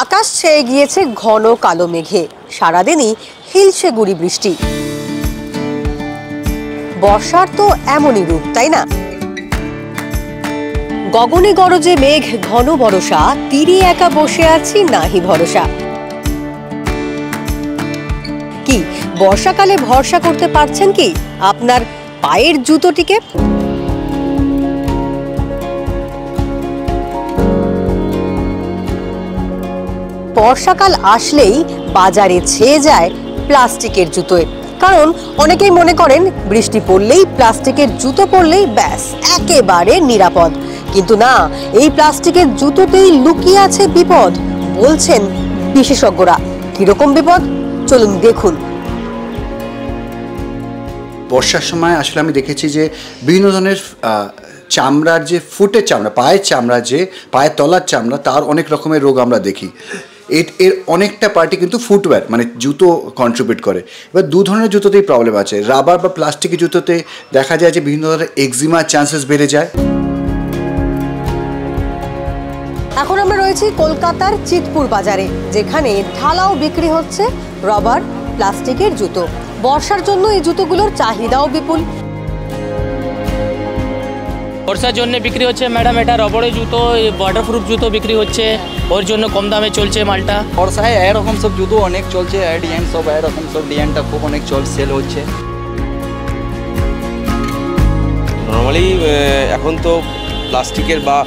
আকাশ ছেয়ে গিয়েছে ঘন কালো মেঘে, সারাদিনই হিলসে গুড়ি বৃষ্টি। বর্ষার তো এমনই রূপ, তাই না? গগনে গরজে মেঘ ঘন বরষা, তীরে একা বসে আছি নাহি ভরসা। কি বর্ষাকালে ভরসা করতে পারছেন কি আপনার পায়ের জুতোটিকে? বর্ষাকাল আসলেই বাজারে ছেয়ে যায় প্লাস্টিকের জুতোয়, কারণ অনেকেই মনে করেন বৃষ্টি পড়লেই প্লাস্টিকের জুতো পরলেই ব্যাস একেবারে নিরাপদ। কিন্তু না, এই প্লাস্টিকের জুতোতেই লুকিয়ে আছে বিপদ, বলছেন বিশেষজ্ঞরা। কিরকম বিপদ, চলুন দেখুন। বর্ষার সময় আসলে আমি দেখেছি যে বিভিন্ন ধরনের চামড়ার যে ফুটের চামড়া, পায়ের চামড়া, যে পায়ের তলার চামড়া, তার অনেক রকমের রোগ আমরা দেখি। এর অনেকটা পার্টি কিন্তু ফুটওয়্যার মানে জুতো কন্ট্রিবিউট করে। এবার দু ধরনের জুতোতেই প্রবলেম আছে। রাবার বা প্লাস্টিকের জুতোতে দেখা যায় যে বিভিন্ন ধরনের এক্সিমার চান্সেস বেড়ে যায়। এখন আমরা রয়েছি কলকাতার চিতপুর বাজারে, যেখানে ঢালাও বিক্রি হচ্ছে রাবার প্লাস্টিকের জুতো। বর্ষার জন্য এই জুতোগুলোর চাহিদাও বিপুল। বর্ষার জন্য বিক্রি হচ্ছে ম্যাডাম, এটা রবারের জুতো, ওয়াটারপ্রুফ জুতো বিক্রি হচ্ছে, ওর জন্য কম দামে চলছে মালটা। বর্ষায় এরকম সব জুতো অনেক চলছে, ডিজাইন সব এরকম সব ডিজাইনটা খুব অনেক সেল হচ্ছে। নর্মালি এখন তো প্লাস্টিকের বা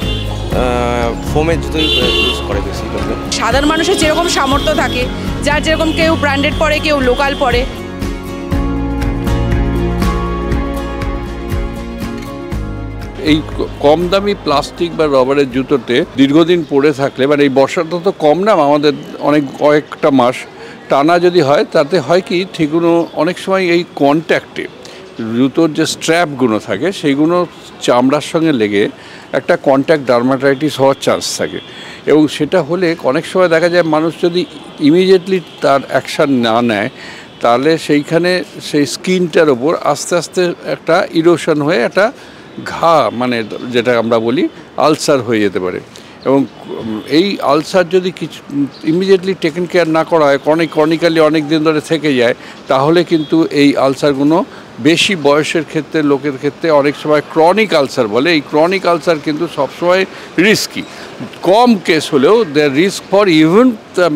ফোমের জুতোই ইউজ করে বেশি লোক। সাধারণ মানুষের যেরকম সামর্থ্য থাকে, যার যেরকম, কেউ ব্র্যান্ডেড পরে, কেউ লোকাল পরে। এই কম দামি প্লাস্টিক বা রবারের জুতোতে দীর্ঘদিন পরে থাকলে, মানে এই বর্ষাটা তো কম না, আমাদের অনেক কয়েকটা মাস টানা যদি হয়, তাতে হয় কি ঠিকগুলো অনেক সময় এই কন্ট্যাক্টে জুতোর যে স্ট্র্যাপগুলো থাকে সেইগুলো চামড়ার সঙ্গে লেগে একটা কন্ট্যাক্ট ডার্মাটাইটিস হওয়ার চান্স থাকে। এবং সেটা হলে অনেক সময় দেখা যায় মানুষ যদি ইমিডিয়েটলি তার অ্যাকশান না নেয়, তাহলে সেইখানে সেই স্কিনটার ওপর আস্তে আস্তে একটা ইরোশন হয়ে একটা ঘা, মানে যেটা আমরা বলি আলসার হয়ে যেতে পারে। এবং এই আলসার যদি কিছু ইমিডিয়েটলি টেকেন কেয়ার না করা হয়, ক্রনিক্যালি অনেক দিন ধরে থেকে যায়, তাহলে কিন্তু এই আলসারগুলো বেশি বয়সের ক্ষেত্রে, লোকের ক্ষেত্রে অনেক সময় ক্রনিক আলসার বলে। এই ক্রনিক আলসার কিন্তু সবসময় রিস্কি। কম কেস হলেও দেয়ার রিস্ক ফর ইভেন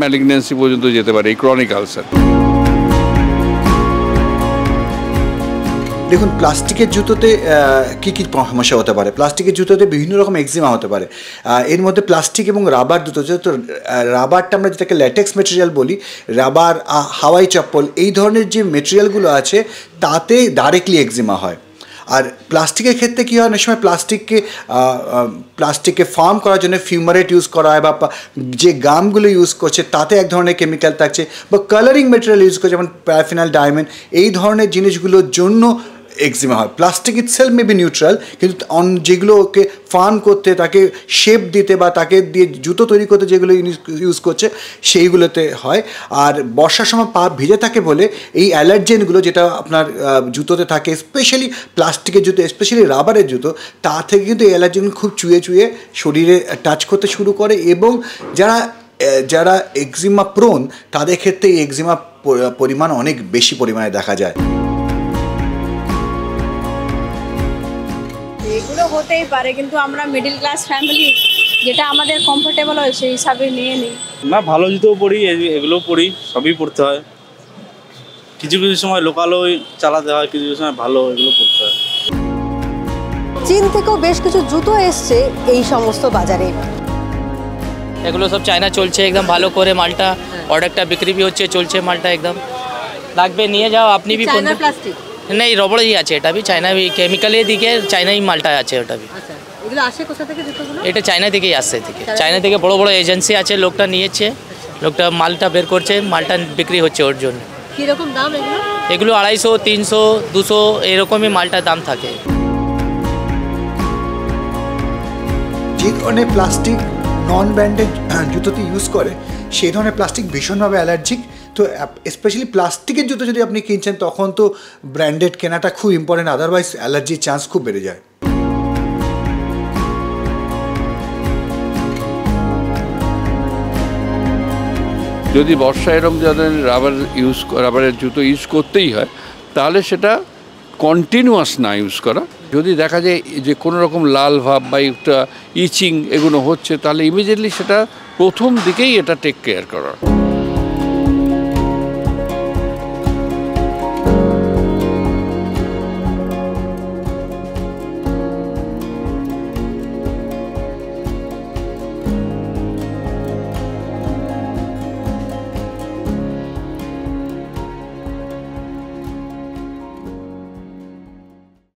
ম্যালিগন্যান্সি পর্যন্ত যেতে পারে এই ক্রনিক আলসার। দেখুন, প্লাস্টিকের জুতোতে কী কী সমস্যা হতে পারে। প্লাস্টিকের জুতোতে বিভিন্ন রকম এক্সিমা হতে পারে। এর মধ্যে প্লাস্টিক এবং রাবার জুতো, যেহেতু রাবারটা আমরা যেটাকে ল্যাটেক্স মেটেরিয়াল বলি, রাবার, হাওয়াই চপ্পল, এই ধরনের যে মেটেরিয়ালগুলো আছে তাতে ডাইরেক্টলি এক্সিমা হয়। আর প্লাস্টিকের ক্ষেত্রে কী হয়, অনেক সময় প্লাস্টিককে ফার্ম করার জন্য ফিউমারেট ইউজ করা হয়, বা যে গামগুলো ইউজ করছে তাতে এক ধরনের কেমিক্যাল থাকছে, বা কালারিং মেটেরিয়াল ইউজ করছে যেমন প্যারাফিনাল, ডায়মন্ড, এই ধরনের জিনিসগুলোর জন্য এক্সিমা হয়। Plastic itself may be neutral, কিন্তু যেগুলো ওকে ফার্ম করতে, তাকে শেপ দিতে বা তাকে দিয়ে জুতো তৈরি করতে যেগুলো ইউজ করছে সেইগুলোতে হয়। আর বর্ষার সময় পা ভিজে থাকে বলে এই অ্যালার্জেনগুলো যেটা আপনার জুতোতে থাকে, স্পেশালি প্লাস্টিকের জুতো, স্পেশালি রাবারের জুতো, তা থেকে কিন্তু এই অ্যালার্জেনগুলো খুব চুয়ে চুয়ে শরীরে টাচ করতে শুরু করে। এবং যারা এক্সিমা প্রোন, তাদের ক্ষেত্রে এই এক্সিমা পরিমাণ অনেক বেশি পরিমাণে দেখা যায়। এগুলো হতেই পারে, কিন্তু আমরা মিডল ক্লাস ফ্যামিলি, যেটা আমাদের কমফোর্টেবল হয় সেই হিসাবে নিয়ে নিই। না, ভালো জুতোও পরি, এগুলোও পরি, সবই পরতে হয়। কিছু কিছু সময় লোকালও চালাতে হয়, কিছু কিছু সময় ভালো এগুলো পরতে হয়। চীন থেকেও বেশ কিছু জুতো এসছে এই সমস্ত বাজারে। এগুলো সব চায়না চলছে একদম ভালো করে মালটা, অর্ডারটা বিক্রি भी হচ্ছে, চলছে মালটা একদম। লাগবে নিয়ে যাও, আপনি भी। চায়না প্লাস্টিক नहीं, রবড়ই আছে, এটা भी চায়না, भी কেমিক্যালের দিকে চায়নাই মালটা আছে ওটা भी। আচ্ছা, এগুলো আসে কোথা থেকে জুতোগুলো? এটা চায়না থেকেই আসছে, চায়না থেকে বড় বড় এজেন্সি আছে, লোকটা নিয়েছে, লোকটা মালটা বের করছে, মালটা বিক্রি হচ্ছে ওর জন্য। কীরকম দাম এগুলো? এগুলো 250, 300, 200 এরকমই মালটার দাম থাকে। যে ধরনের প্লাস্টিক নন ব্র্যান্ডেড জুতোতে ইউজ করে, সেই ধরনের প্লাস্টিক ভীষণভাবে অ্যালার্জিক। তো স্পেশালি প্লাস্টিকের জুতো যদি আপনি কিনছেন, তখন তো ব্র্যান্ডেড কেনাটা খুব ইম্পর্টেন্ট, আদারওয়াইজ অ্যালার্জির চান্স খুব বেড়ে যায়। যদি বর্ষায় এরকম যাদের রাবারের জুতো ইউজ করতেই হয়, তাহলে সেটা কন্টিনিউয়াস না ইউজ করা। যদি দেখা যায় যে কোনো রকম লাল ভাব বা একটা ইচিং এগুলো হচ্ছে, তাহলে ইমিডিয়েটলি সেটা প্রথম দিকেই এটা টেক কেয়ার করা।